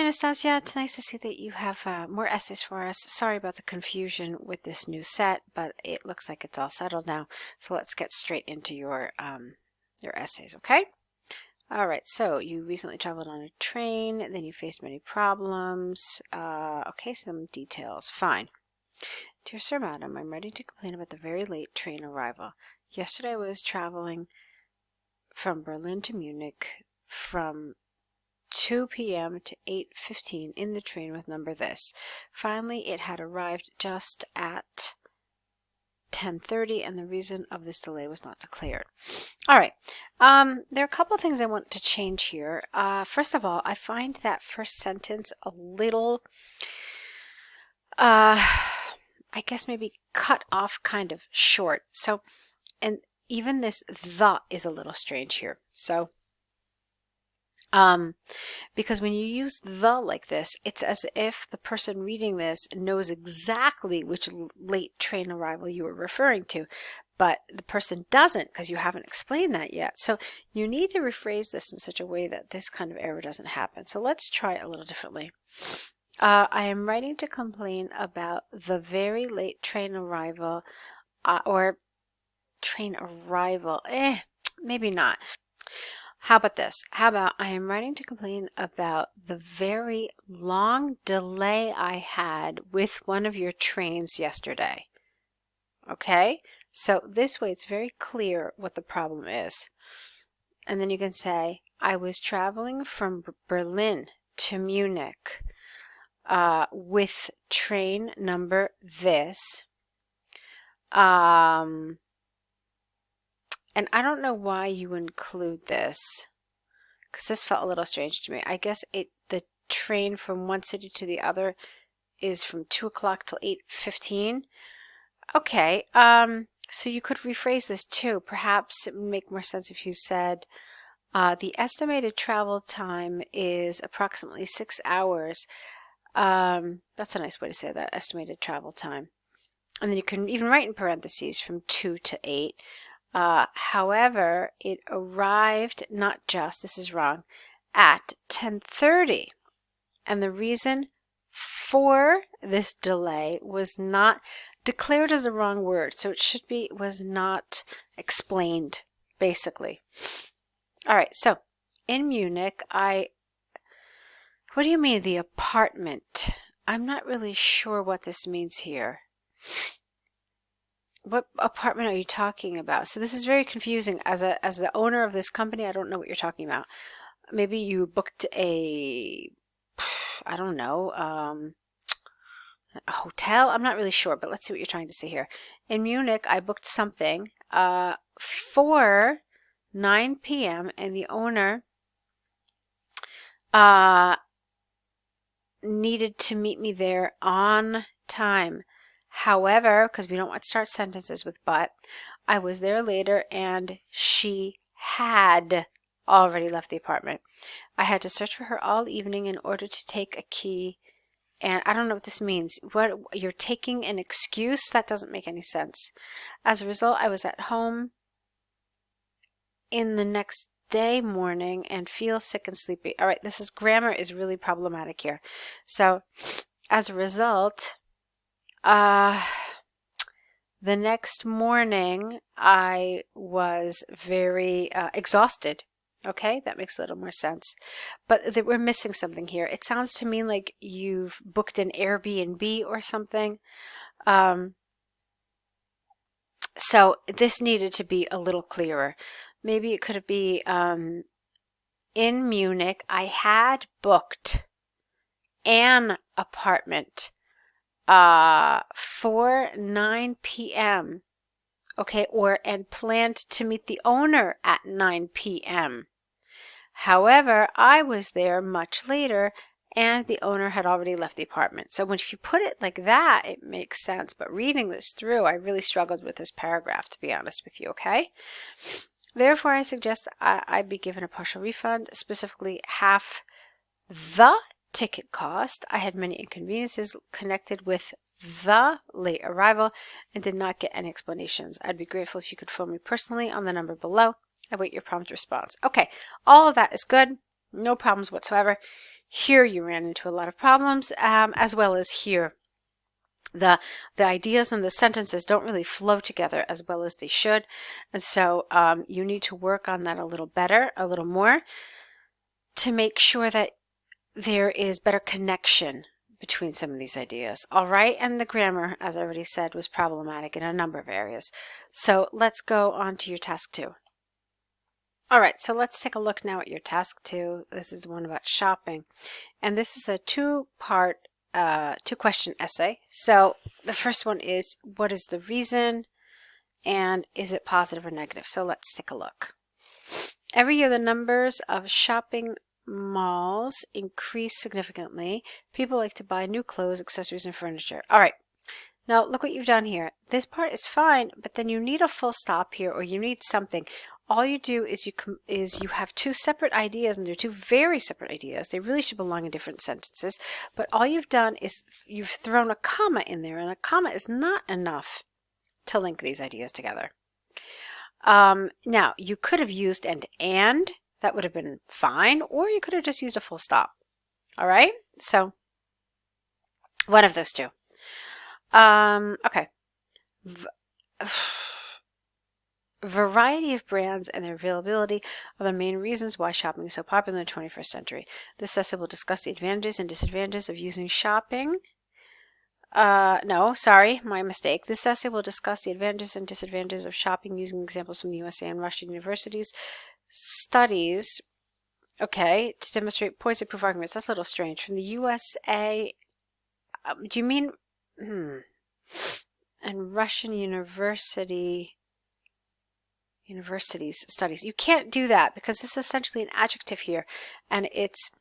Anastasiia, it's nice to see that you have more essays for us. Sorry about the confusion with this new set, but it looks like it's all settled now. So let's get straight into your essays, okay? All right, so you recently traveled on a train, then you faced many problems. Okay, some details. Fine. Dear Sir, Madam, I'm ready to complain about the very late train arrival. Yesterday I was traveling from Berlin to Munich from 2 p.m. to 8:15 in the train with number this. Finally, it had arrived just at 10:30, and the reason of this delay was not declared. All right. There are a couple of things I want to change here. First of all, I find that first sentence a little, I guess maybe cut off kind of short. So, and even this the is a little strange here. So, because when you use the like this, it's as if the person reading this knows exactly which late train arrival you were referring to, but the person doesn't because you haven't explained that yet. So you need to rephrase this in such a way that this kind of error doesn't happen. So let's try it a little differently. I am writing to complain about the very late train arrival, or train arrival. Maybe not. How about this? How about I am writing to complain about the very long delay I had with one of your trains yesterday. Okay? So this way it's very clear what the problem is. And then you can say, I was traveling from Berlin to Munich with train number this. And I don't know why you include this, because this felt a little strange to me. I guess the train from one city to the other is from 2 o'clock till 8:15. Okay, so you could rephrase this too. Perhaps it would make more sense if you said, the estimated travel time is approximately 6 hours. That's a nice way to say that, estimated travel time. And then you can even write in parentheses from 2 to 8. However, it arrived not just, this is wrong, at 10:30. And the reason for this delay was not declared as the wrong word. So it should be was not explained, basically. All right, so in Munich, what do you mean the apartment? I'm not really sure what this means here. What apartment are you talking about? So this is very confusing. As the owner of this company, I don't know what you're talking about. Maybe you booked I don't know, a hotel? I'm not really sure, but let's see what you're trying to say here. In Munich, I booked something for 9 p.m. and the owner needed to meet me there on time. However, because we don't want to start sentences with but, I was there later and she had already left the apartment. I had to search for her all evening in order to take a key. And I don't know what this means. What, you're taking an excuse? That doesn't make any sense. As a result, I was at home in the next day morning and feel sick and sleepy. All right, grammar is really problematic here. So, as a result, the next morning, I was very exhausted. Okay, that makes a little more sense. But we're missing something here. It sounds to me like you've booked an Airbnb or something. So this needed to be a little clearer. Maybe it could be in Munich, I had booked an apartment for 9 p.m. Okay, and planned to meet the owner at 9 p.m. However, I was there much later and the owner had already left the apartment. So if you put it like that, it makes sense. But reading this through, I really struggled with this paragraph, to be honest with you, okay? Therefore, I suggest I be given a partial refund, specifically half the ticket cost. I had many inconveniences connected with the late arrival and did not get any explanations. I'd be grateful if you could phone me personally on the number below. I wait your prompt response. Okay, all of that is good. No problems whatsoever. Here you ran into a lot of problems, as well as here. The ideas and the sentences don't really flow together as well as they should. And so you need to work on that a little better, a little more, to make sure that there is better connection between some of these ideas. All right, and the grammar, as I already said, was problematic in a number of areas. So let's go on to your task 2. All right, so let's take a look now at your task 2. This is the one about shopping. And this is a two-part, two-question essay. So the first one is, what is the reason? And is it positive or negative? So let's take a look. Every year, the numbers of shopping malls increase significantly. People like to buy new clothes, accessories, and furniture. All right. Now, look what you've done here. This part is fine, but then you need a full stop here, or you need something. All you do is you have two separate ideas, and they're two very separate ideas. They really should belong in different sentences. But all you've done is you've thrown a comma in there, and a comma is not enough to link these ideas together. Now, you could have used and. That would have been fine, or you could have just used a full stop. All right? So, one of those two. Okay. Variety of brands and their availability are the main reasons why shopping is so popular in the 21st century. This essay will discuss the advantages and disadvantages of using shopping. No, sorry, my mistake. This essay will discuss the advantages and disadvantages of shopping using examples from the USA and Russian universities. Studies, okay, to demonstrate points and prove arguments. That's a little strange. From the USA, do you mean, and Russian universities studies. You can't do that because this is essentially an adjective here, and it's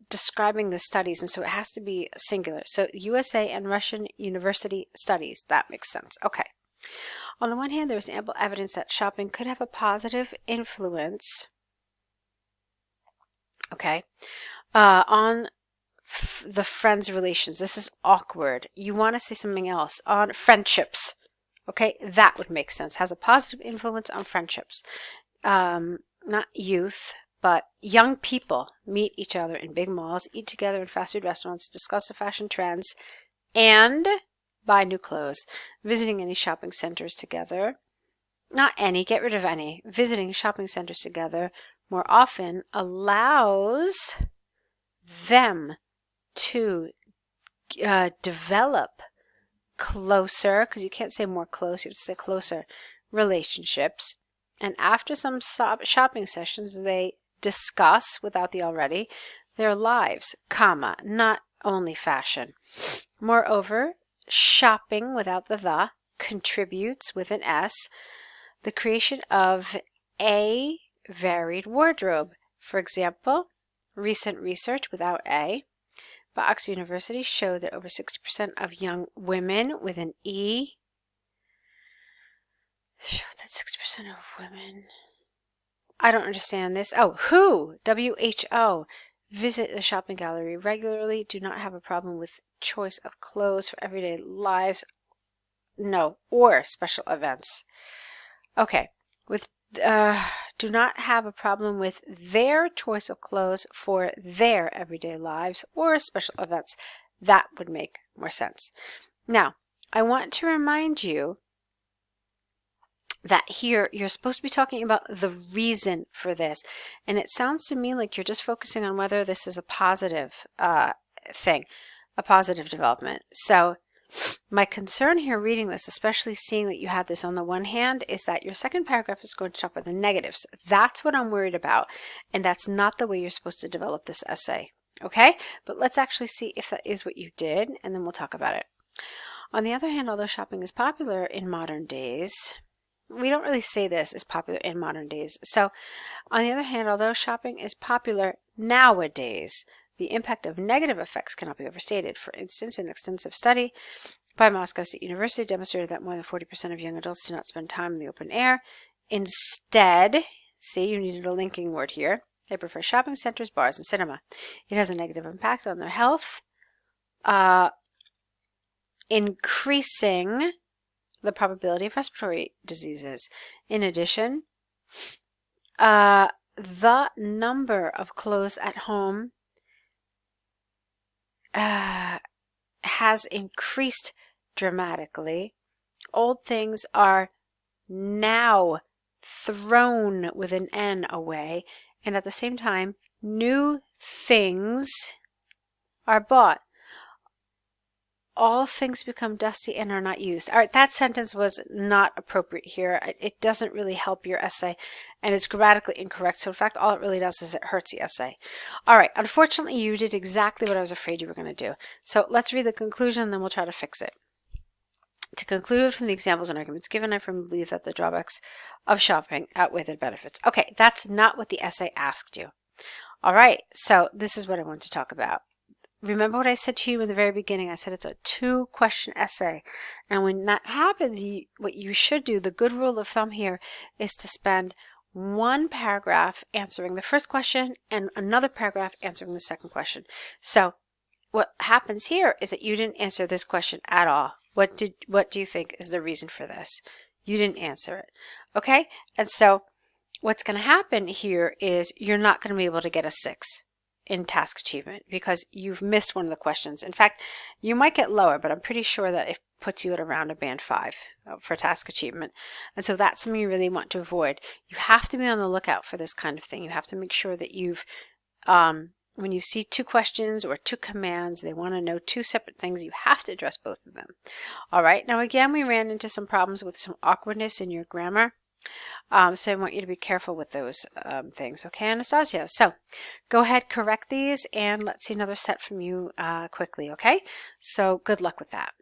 describing the studies, and so it has to be singular. So USA and Russian university studies, that makes sense. Okay. On the one hand, there is ample evidence that shopping could have a positive influence, okay, on the friends' relations. This is awkward. You want to say something else. On friendships, okay, that would make sense. Has a positive influence on friendships. Not youth, but young people meet each other in big malls, eat together in fast food restaurants, discuss the fashion trends, and buy new clothes. Visiting any shopping centers together. Not any, get rid of any. Visiting shopping centers together more often allows them to develop closer, because you can't say more close, you have to say closer, relationships. And after some shopping sessions, they discuss, without the already, their lives, comma, not only fashion. Moreover, shopping, without the, contributes, with an S, the creation of a varied wardrobe. For example, recent research, without a, by Oxford University showed that over 60% of young women with an E, showed that 60% of women, I don't understand this. Oh, WHO, WHO, visit the shopping gallery regularly, do not have a problem with choice of clothes for everyday lives, no, or special events. Okay, with do not have a problem with their choice of clothes for their everyday lives or special events. That would make more sense. Now, I want to remind you that here you're supposed to be talking about the reason for this. And it sounds to me like you're just focusing on whether this is a positive thing, a positive development. So my concern here reading this, especially seeing that you have this on the one hand, is that your second paragraph is going to talk about the negatives. That's what I'm worried about, and that's not the way you're supposed to develop this essay. Okay? But let's actually see if that is what you did, and then we'll talk about it. On the other hand, although shopping is popular in modern days, we don't really say this is popular in modern days. So, on the other hand, although shopping is popular nowadays, the impact of negative effects cannot be overstated. For instance, an extensive study by Moscow State University demonstrated that more than 40% of young adults do not spend time in the open air. Instead, see, you needed a linking word here, they prefer shopping centers, bars, and cinema. It has a negative impact on their health, increasing the probability of respiratory diseases. In addition, the number of clothes at home has increased dramatically. Old things are now thrown with an N away, and at the same time, new things are bought. All things become dusty and are not used. All right, that sentence was not appropriate here. It doesn't really help your essay, and it's grammatically incorrect. So in fact, all it really does is it hurts the essay. All right, unfortunately, you did exactly what I was afraid you were going to do. So let's read the conclusion, and then we'll try to fix it. To conclude from the examples and arguments given, I firmly believe that the drawbacks of shopping outweigh the benefits. Okay, that's not what the essay asked you. All right, so this is what I want to talk about. Remember what I said to you in the very beginning? I said it's a 2-question essay. And when that happens, what you should do, the good rule of thumb here, is to spend 1 paragraph answering the first question and another paragraph answering the second question. So what happens here is that you didn't answer this question at all. What do you think is the reason for this? You didn't answer it. Okay? And so what's going to happen here is you're not going to be able to get a 6 in task achievement because you've missed one of the questions. In fact, you might get lower, but I'm pretty sure that it puts you at around a band 5 for task achievement. And so that's something you really want to avoid. You have to be on the lookout for this kind of thing. You have to make sure that you've, when you see 2 questions or 2 commands, they want to know 2 separate things, you have to address both of them. All right, now again, we ran into some problems with some awkwardness in your grammar. So I want you to be careful with those things. Okay, Anastasiia? So go ahead, correct these, and let's see another set from you quickly, okay? So good luck with that.